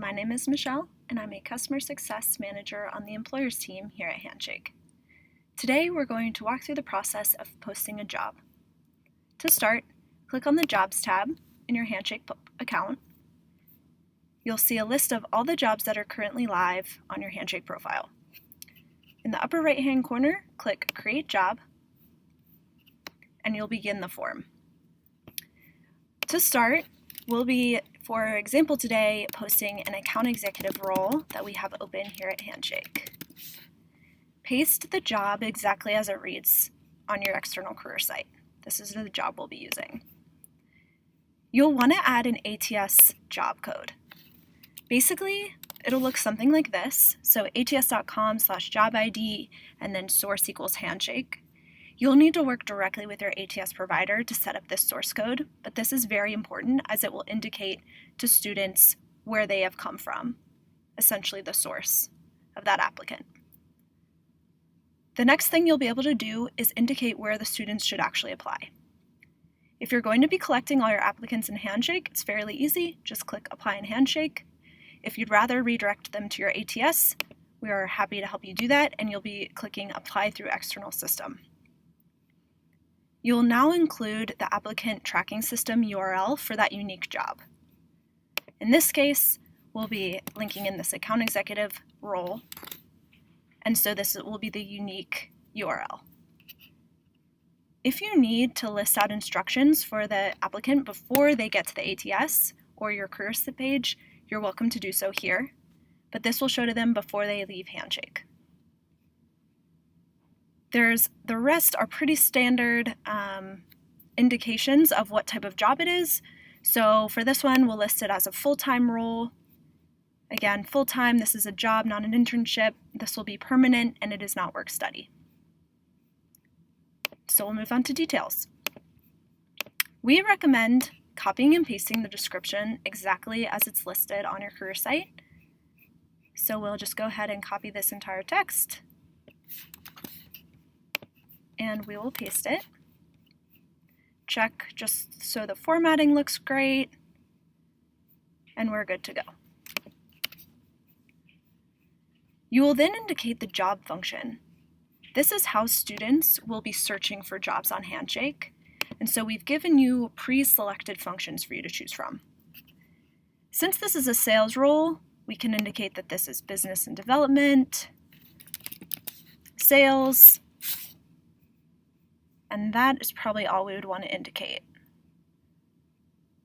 My name is Michelle, and I'm a Customer Success Manager on the Employers team here at Handshake. Today, we're going to walk through the process of posting a job. To start, click on the Jobs tab in your Handshake account. You'll see a list of all the jobs that are currently live on your Handshake profile. In the upper right-hand corner, click Create Job, and you'll begin the form. To start, we'll be, for example today, posting an account executive role that we have open here at Handshake. Paste the job exactly as it reads on your external career site. This is the job we'll be using. You'll want to add an ATS job code. Basically, it'll look something like this. So ats.com/job ID and then source equals Handshake. You'll need to work directly with your ATS provider to set up this source code, but this is very important as it will indicate to students where they have come from, essentially the source of that applicant. The next thing you'll be able to do is indicate where the students should actually apply. If you're going to be collecting all your applicants in Handshake, it's fairly easy. Just click Apply in Handshake. If you'd rather redirect them to your ATS, we are happy to help you do that, and you'll be clicking Apply through External System. You'll now include the applicant tracking system URL for that unique job. In this case, we'll be linking in this account executive role, and so this will be the unique URL. If you need to list out instructions for the applicant before they get to the ATS or your career page, you're welcome to do so here, but this will show to them before they leave Handshake. The rest are pretty standard indications of what type of job it is. So for this one, we'll list it as a full-time role. Again, full-time, this is a job, not an internship. This will be permanent, and it is not work-study. So we'll move on to details. We recommend copying and pasting the description exactly as it's listed on your career site. So we'll just go ahead and copy this entire text, and we will paste it. Check just so the formatting looks great, and we're good to go. You will then indicate the job function. This is how students will be searching for jobs on Handshake, and so we've given you pre-selected functions for you to choose from. Since this is a sales role, we can indicate that this is business and development, sales, and that is probably all we would want to indicate.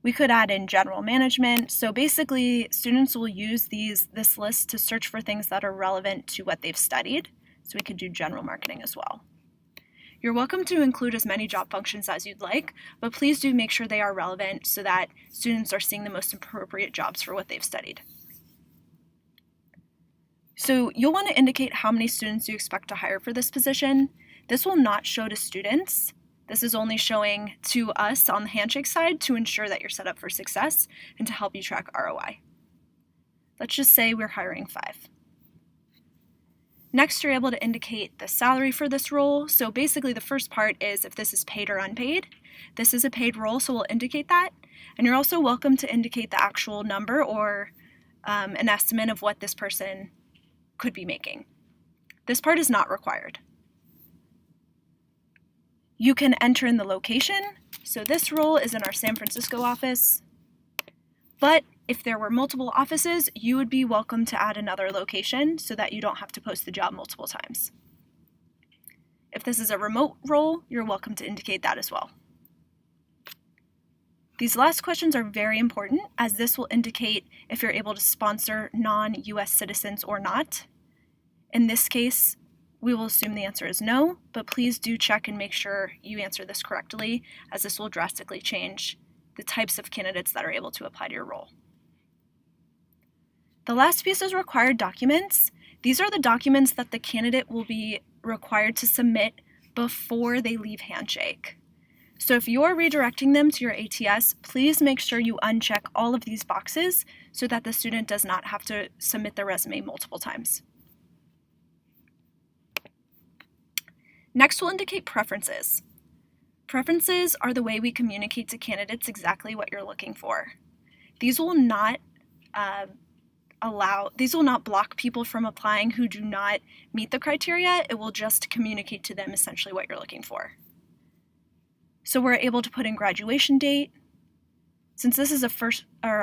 We could add in general management. So basically, students will use this list to search for things that are relevant to what they've studied. So we could do general marketing as well. You're welcome to include as many job functions as you'd like, but please do make sure they are relevant so that students are seeing the most appropriate jobs for what they've studied. So you'll want to indicate how many students you expect to hire for this position. This will not show to students. This is only showing to us on the Handshake side to ensure that you're set up for success and to help you track ROI. Let's just say we're hiring 5. Next, you're able to indicate the salary for this role. So basically the first part is if this is paid or unpaid. This is a paid role, so we'll indicate that. And you're also welcome to indicate the actual number or an estimate of what this person could be making. This part is not required. You can enter in the location. So this role is in our San Francisco office, but if there were multiple offices, you would be welcome to add another location so that you don't have to post the job multiple times. If this is a remote role, you're welcome to indicate that as well. These last questions are very important as this will indicate if you're able to sponsor non-US citizens or not. In this case, we will assume the answer is no, but please do check and make sure you answer this correctly, as this will drastically change the types of candidates that are able to apply to your role. The last piece is required documents. These are the documents that the candidate will be required to submit before they leave Handshake. So if you're redirecting them to your ATS, please make sure you uncheck all of these boxes so that the student does not have to submit their resume multiple times. Next, we'll indicate preferences. Preferences are the way we communicate to candidates exactly what you're looking for. These will not not block people from applying who do not meet the criteria. It will just communicate to them essentially what you're looking for. So we're able to put in graduation date. Since this is a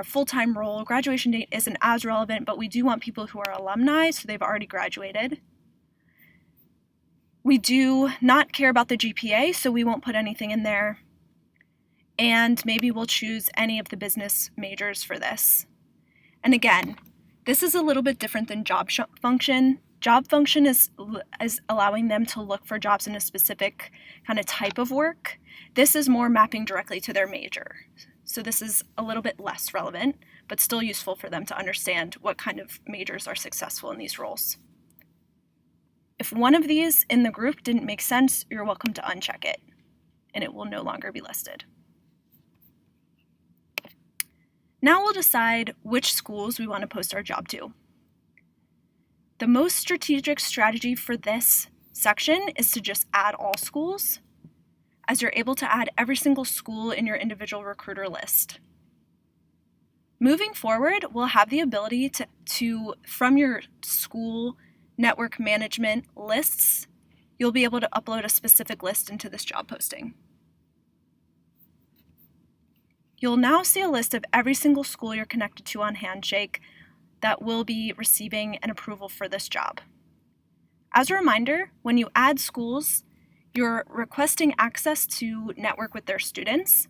full-time role, graduation date isn't as relevant, but we do want people who are alumni, so they've already graduated. We do not care about the GPA, so we won't put anything in there. And maybe we'll choose any of the business majors for this. And again, this is a little bit different than job function. Job function is allowing them to look for jobs in a specific kind of type of work. This is more mapping directly to their major. So this is a little bit less relevant, but still useful for them to understand what kind of majors are successful in these roles. If one of these in the group didn't make sense, you're welcome to uncheck it, and it will no longer be listed. Now we'll decide which schools we want to post our job to. The most strategic strategy for this section is to just add all schools, as you're able to add every single school in your individual recruiter list. Moving forward, we'll have the ability to from your school network management lists, you'll be able to upload a specific list into this job posting. You'll now see a list of every single school you're connected to on Handshake that will be receiving an approval for this job. As a reminder, when you add schools, you're requesting access to network with their students.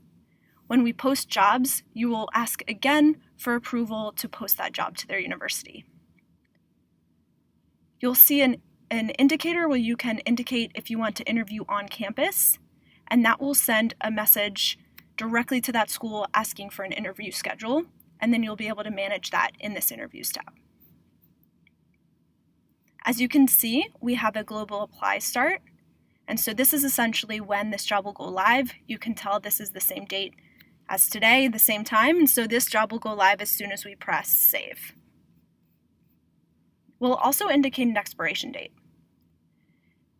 When we post jobs, you will ask again for approval to post that job to their university. You'll see an indicator where you can indicate if you want to interview on campus, and that will send a message directly to that school asking for an interview schedule, and then you'll be able to manage that in this Interviews tab. As you can see, we have a global apply start, and so this is essentially when this job will go live. You can tell this is the same date as today, the same time, and so this job will go live as soon as we press save. We'll also indicate an expiration date.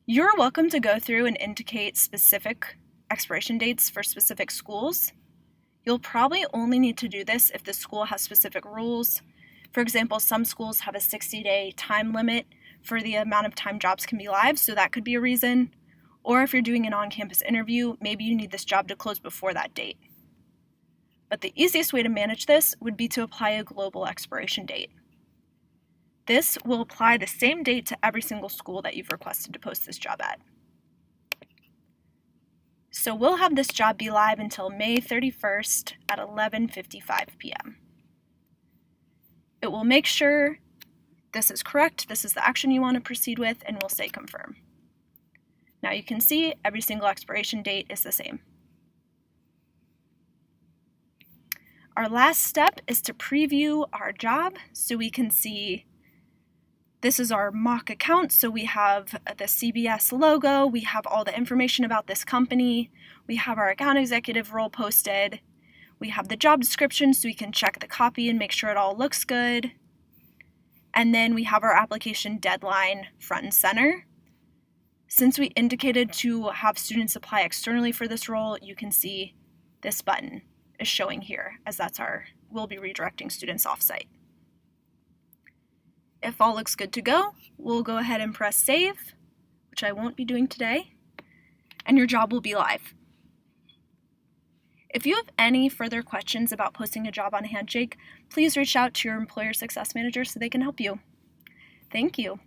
You're welcome to go through and indicate specific expiration dates for specific schools. You'll probably only need to do this if the school has specific rules. For example, some schools have a 60-day time limit for the amount of time jobs can be live, so that could be a reason. Or if you're doing an on-campus interview, maybe you need this job to close before that date. But the easiest way to manage this would be to apply a global expiration date. This will apply the same date to every single school that you've requested to post this job at. So we'll have this job be live until May 31st at 11:55 p.m. It will make sure this is correct, this is the action you want to proceed with, and we'll say confirm. Now you can see every single expiration date is the same. Our last step is to preview our job so we can see this is our mock account, so we have the CBS logo, we have all the information about this company, we have our account executive role posted, we have the job description so we can check the copy and make sure it all looks good, and then we have our application deadline front and center. Since we indicated to have students apply externally for this role, you can see this button is showing here, as we'll be redirecting students offsite. If all looks good to go, we'll go ahead and press save, which I won't be doing today, and your job will be live. If you have any further questions about posting a job on Handshake, please reach out to your employer success manager so they can help you. Thank you.